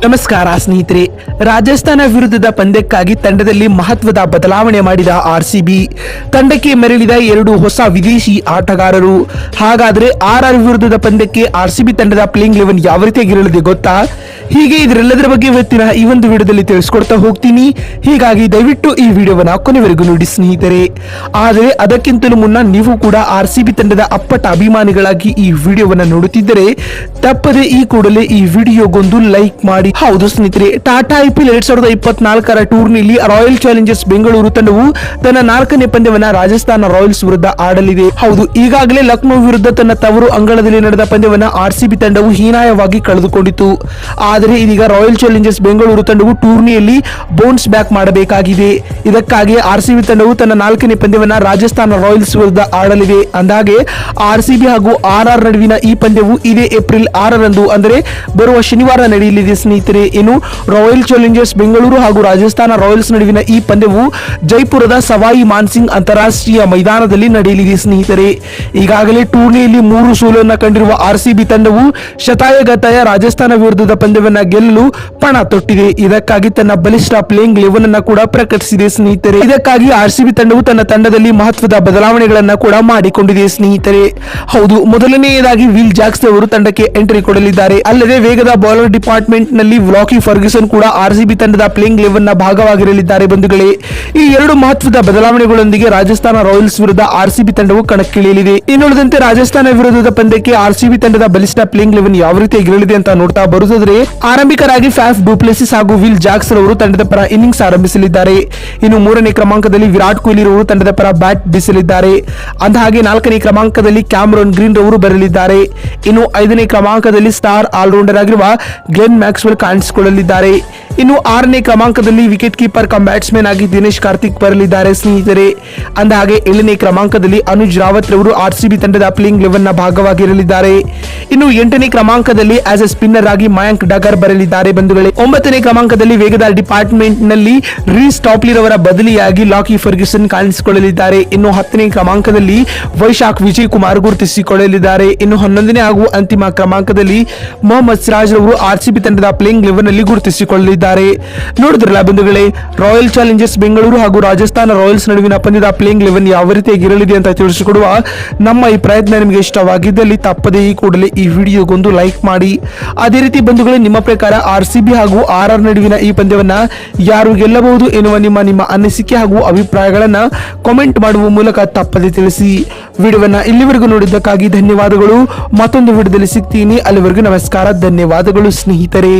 ನಮಸ್ಕಾರ ಸ್ನೇಹಿತರೆ. ರಾಜಸ್ಥಾನ ವಿರುದ್ಧದ ಪಂದ್ಯಕ್ಕಾಗಿ ತಂಡದಲ್ಲಿ ಮಹತ್ವದ ಬದಲಾವಣೆ ಮಾಡಿದ ಆರ್ಸಿಬಿ ತಂಡಕ್ಕೆ ಮರಳಿದ 2 ಹೊಸ ವಿದೇಶಿ ಆಟಗಾರರು. ಹಾಗಾದ್ರೆ ಆರ್ಆರ್ ವಿರುದ್ಧದ ಪಂದ್ಯಕ್ಕೆ ಆರ್ಸಿಬಿ ತಂಡದ ಪ್ಲೇಯಿಂಗ್ 11 ಯಾವ ರೀತಿಯಾಗಿರಲಿದೆ ಗೊತ್ತಾ? ಹೀಗೆ ಇದರೆಲ್ಲದರ ಬಗ್ಗೆ ಇವತ್ತಿನ ಈ ಒಂದು ವಿಡಿಯೋದಲ್ಲಿ ತಿಳಿಸ್ಕೊಡ್ತಾ ಹೋಗ್ತೀನಿ. ಹೀಗಾಗಿ ದಯವಿಟ್ಟು ಈ ವಿಡಿಯೋವನ್ನ ಕೊನೆವರೆಗೂ ನೋಡಿ ಸ್ನೇಹಿತರೆ. ಆದರೆ ಅದಕ್ಕಿಂತಲೂ ಮುನ್ನ ನೀವು ಕೂಡ ಆರ್ಸಿಬಿ ತಂಡದ ಅಪ್ಪಟ ಅಭಿಮಾನಿಗಳಾಗಿ ಈ ವಿಡಿಯೋವನ್ನ ನೋಡುತ್ತಿದ್ದರೆ ತಪ್ಪದೆ ಈ ಕೂಡಲೇ ಈ ವಿಡಿಯೋಗೊಂದು ಲೈಕ್ ಮಾಡಿ. ಹೌದು ಸ್ನೇಹಿತರೆ, ಟಾಟಾ ಐಪಿಎಲ್ 2024ರ ಟೂರ್ನಿಯಲ್ಲಿ ರಾಯಲ್ ಚಾಲೆಂಜರ್ಸ್ ಬೆಂಗಳೂರು ತಂಡವು ತನ್ನ 4ನೇ ಪಂದ್ಯವನ್ನ ರಾಜಸ್ಥಾನ ರಾಯಲ್ಸ್ ವಿರುದ್ಧ ಆಡಲಿದೆ. ಹೌದು, ಈಗಾಗಲೇ ಲಕ್ನೋ ವಿರುದ್ಧ ತನ್ನ ತವರು ಅಂಗಳದಲ್ಲಿ ನಡೆದ ಪಂದ್ಯವನ್ನ ಆರ್ಸಿಬಿ ತಂಡವು ಹೀನಾಯವಾಗಿ ಕಳೆದುಕೊಂಡಿತು. ಆದರೆ ಇದೀಗ ರಾಯಲ್ ಚಾಲೆಂಜರ್ಸ್ ಬೆಂಗಳೂರು ತಂಡವು ಟೂರ್ನಿಯಲ್ಲಿ ಬೌನ್ಸ್ ಬ್ಯಾಕ್ ಮಾಡಬೇಕಾಗಿದೆ. ಇದಕ್ಕಾಗಿ ಆರ್ಸಿಬಿ ತಂಡವು ತನ್ನ 4ನೇ ಪಂದ್ಯವನ್ನ ರಾಜಸ್ಥಾನ ರಾಯಲ್ಸ್ ವಿರುದ್ಧ ಆಡಲಿದೆ. ಅಂದಾಗೆ ಆರ್ಸಿಬಿ ಹಾಗೂ ಆರ್ಆರ್ ನಡುವಿನ ಈ ಪಂದ್ಯವು ಇದೇ ಏಪ್ರಿಲ್ 6ರಂದು ಅಂದರೆ ಬರುವ ಶನಿವಾರ ನಡೆಯಲಿದೆ ಸ್ನೇಹಿತರೆ. ಇನ್ನು ರಾಯಲ್ ಚಾಲೆಂಜರ್ಸ್ ಬೆಂಗಳೂರು ಹಾಗೂ ರಾಜಸ್ಥಾನ ರಾಯಲ್ಸ್ ನಡುವಿನ ಈ ಪಂದ್ಯವು ಜೈಪುರದ ಸವಾಯಿ ಮಾನ್ಸಿಂಗ್ ಅಂತಾರಾಷ್ಟ್ರೀಯ ಮೈದಾನದಲ್ಲಿ ನಡೆಯಲಿದೆ ಸ್ನೇಹಿತರೆ. ಈಗಾಗಲೇ ಟೂರ್ನಿಯಲ್ಲಿ 3 ಸೋಲನ್ನು ಕಂಡಿರುವ ಆರ್ಸಿಬಿ ತಂಡವು ಶತಾಯಗತಾಯ ರಾಜಸ್ಥಾನ ವಿರುದ್ಧದ ಪಂದ್ಯವನ್ನ ಗೆಲ್ಲಲು ಪಣ ತೊಟ್ಟಿದೆ. ಇದಕ್ಕಾಗಿ ತನ್ನ ಬಲಿಷ್ಠ ಪ್ಲೇಯಿಂಗ್ 11 ಅನ್ನು ಕೂಡ ಪ್ರಕಟಿಸಿದೆ ಸ್ನೇಹಿತರೆ. ಇದಕ್ಕಾಗಿ ಆರ್ಸಿಬಿ ತಂಡವು ತನ್ನ ತಂಡದಲ್ಲಿ ಮಹತ್ವದ ಬದಲಾವಣೆಗಳನ್ನ ಕೂಡ ಮಾಡಿಕೊಂಡಿದೆ ಸ್ನೇಹಿತರೆ. ಹೌದು, ಮೊದಲನೆಯದಾಗಿ ವಿಲ್ ಜಾಕ್ಸ್ ಅವರು ತಂಡಕ್ಕೆ ಎಂಟ್ರಿ ಕೊಡಲಿದ್ದಾರೆ. ಅಲ್ಲದೆ ವೇಗದ ಬೌಲರ್ ಡಿಪಾರ್ಟ್ಮೆಂಟ್ ನಲ್ಲಿ ವ್ಲಾಕಿ ಫರ್ಗ್ಯೂಸನ್ ಕೂಡ ಆರ್ಸಿಬಿ ತಂಡದ ಪ್ಲೇಯಿಂಗ್ 11 ನ ಭಾಗವಾಗಿರಲಿದ್ದಾರೆ ಬಂಧುಗಳೇ. ಈ 2 ಮಹತ್ವದ ಬದಲಾವಣೆಗಳೊಂದಿಗೆ ರಾಜಸ್ಥಾನ ರಾಯಲ್ಸ್ ವಿರುದ್ಧ ಆರ್ಸಿಬಿ ತಂಡವು ಕಣಕ್ಕಿಳಿಯಲಿದೆ. ಇನ್ನುಳಿದಂತೆ ರಾಜಸ್ಥಾನ ವಿರುದ್ಧದ ಪಂದ್ಯಕ್ಕೆ ಆರ್ಸಿಬಿ ತಂಡದ ಬಲಿಷ್ಠ ಪ್ಲೇಯಿಂಗ್ 11 ಯಾವ ರೀತಿಯಾಗಿರಲಿದೆ ಅಂತ ನೋಡ್ತಾ ಬರುವುದಾದ್ರೆ, ಆರಂಭಿಕರಾಗಿ ಫ್ಯಾಫ್ ಡುಪ್ಲೆಸಿಸ್ ಹಾಗೂ ವಿಲ್ ಜಾಕ್ಸ್ ಅವರು ತಂಡದ ಪರ ಇನ್ನಿಂಗ್ಸ್ ಆರಂಭಿಸಲಿದ್ದಾರೆ. ಇನ್ನು 3ನೇ ಕ್ರಮಾಂಕದಲ್ಲಿ ವಿರಾಟ್ ಕೊಹ್ಲಿ ಅವರು ತಂಡದ ಪರ ಬ್ಯಾಟ್ ಬೀಸಲಿದ್ದಾರೆ. ಅಂದಹಾಗೆ 4ನೇ ಕ್ರಮಾಂಕದಲ್ಲಿ ಕ್ಯಾಮರನ್ ಗ್ರೀನ್ ಅವರು ಬರಲಿದ್ದಾರೆ. ಇನ್ನು 5ನೇ ಕ್ರಮಾಂಕದಲ್ಲಿ ಸ್ಟಾರ್ ಆಲ್ರೌಂಡರ್ ಆಗಿರುವ ಗ್ಲೆನ್ ಮ್ಯಾಕ್ಸ್ವೆಲ್ ಕಾಣಿಸಿಕೊಳ್ಳಲಿದ್ದಾರೆ. ಇನ್ನು 6ನೇ ಕ್ರಮಾಂಕದಲ್ಲಿ ವಿಕೆಟ್ ಕೀಪರ್ ಕಮ್ ಬ್ಯಾಟ್ಸ್ಮನ್ ಆಗಿ ದಿನೇಶ್ ಕಾರ್ತಿಕ್ ಬರಲಿದ್ದಾರೆ ಸ್ನೇಹಿತರೆ. ಅಂದಹಾಗೆ 7ನೇ ಕ್ರಮಾಂಕದಲ್ಲಿ ಅನುಜ್ ರಾವತ್ ರವರು ಆರ್ಸಿಬಿ ತಂಡದ ಪ್ಲೇಯಿಂಗ್ 11 ನ ಭಾಗವಾಗಿರಲಿದ್ದಾರೆ. ಇನ್ನು 8ನೇ ಕ್ರಮಾಂಕದಲ್ಲಿ ಆಸ್ ಎ ಸ್ಪಿನ್ನರ್ ಆಗಿ ಮಯಾಂಕ್ ಡಗರ್ ಬರಲಿದ್ದಾರೆ ಬಂಧುಗಳೇ. 9ನೇ ಕ್ರಮಾಂಕದಲ್ಲಿ ವೇಗದ ಡಿಪಾರ್ಟ್ಮೆಂಟ್ ನಲ್ಲಿ ರೀಸ್ ಟಾಪ್ಲಿರ್ ಅವರ ಬದಲಿಯಾಗಿ ಲಾಕಿ ಫರ್ಗ್ಯೂಸನ್ ಕಾಣಿಸಿಕೊಳ್ಳಲಿದ್ದಾರೆ. ಇನ್ನು 10ನೇ ಕ್ರಮಾಂಕದಲ್ಲಿ ವೈಶಾಖ್ ವಿಜಯ್ ಕುಮಾರ್ ಗುರುತಿಸಿಕೊಳ್ಳಲಿದ್ದಾರೆ. ಇನ್ನು 11ನೇ ಹಾಗೂ ಅಂತಿಮ ಕ್ರಮಾಂಕದಲ್ಲಿ ಮೊಹಮ್ಮದ್ ಸಿರಾಜ್ ಅವರು ಆರ್ಸಿಬಿ ತಂಡದ ಪ್ಲೇಯಿಂಗ್ 11 ನಲ್ಲಿ ಗುರುತಿಸಿಕೊಳ್ಳಲಿದ್ದಾರೆ. ನೋಡಿದ್ರಲ್ಲ ಬಂಧುಗಳೇ, ರಾಯಲ್ ಚಾಲೆಂಜರ್ಸ್ ಬೆಂಗಳೂರು ಹಾಗೂ ರಾಜಸ್ಥಾನ ರಾಯಲ್ಸ್ ನಡುವಿನ ಪಂದ್ಯದ ಪ್ಲೇಯಿಂಗ್ 11 ಯಾವ ರೀತಿಯಾಗಿರಲಿದೆ ಅಂತ ತಿಳಿಸಿಕೊಡುವ ನಮ್ಮ ಈ ಪ್ರಯತ್ನ ನಿಮಗೆ ಇಷ್ಟವಾಗಿದ್ದಲ್ಲಿ ತಪ್ಪದೇ ಈ ಕೂಡಲೇ ಈ ವಿಡಿಯೋಗೊಂದು ಲೈಕ್ ಮಾಡಿ. ಅದೇ ರೀತಿ ಬಂಧುಗಳೇ, ನಿಮ್ಮ ಪ್ರಕಾರ ಆರ್ಸಿಬಿ ಹಾಗೂ ಆರ್ಆರ್ ನಡುವಿನ ಈ ಪಂದ್ಯವನ್ನ ಯಾರು ಗೆಲ್ಲಬಹುದು ಎನ್ನುವ ನಿಮ್ಮ ಅನಿಸಿಕೆ ಹಾಗೂ ಅಭಿಪ್ರಾಯಗಳನ್ನ ಕಾಮೆಂಟ್ ಮಾಡುವ ಮೂಲಕ ತಪ್ಪದೇ ತಿಳಿಸಿ. ವಿಡಿಯೋವನ್ನ ಇಲ್ಲಿವರೆಗೂ ನೋಡಿದ್ದಕ್ಕಾಗಿ ಧನ್ಯವಾದಗಳು. ಮತ್ತೊಂದು ವಿಡಿಯೋದಲ್ಲಿ ಸಿಗ್ತೀನಿ. ಅಲ್ಲಿವರೆಗೂ ನಮಸ್ಕಾರ, ಧನ್ಯವಾದಗಳು ಸ್ನೇಹಿತರೆ.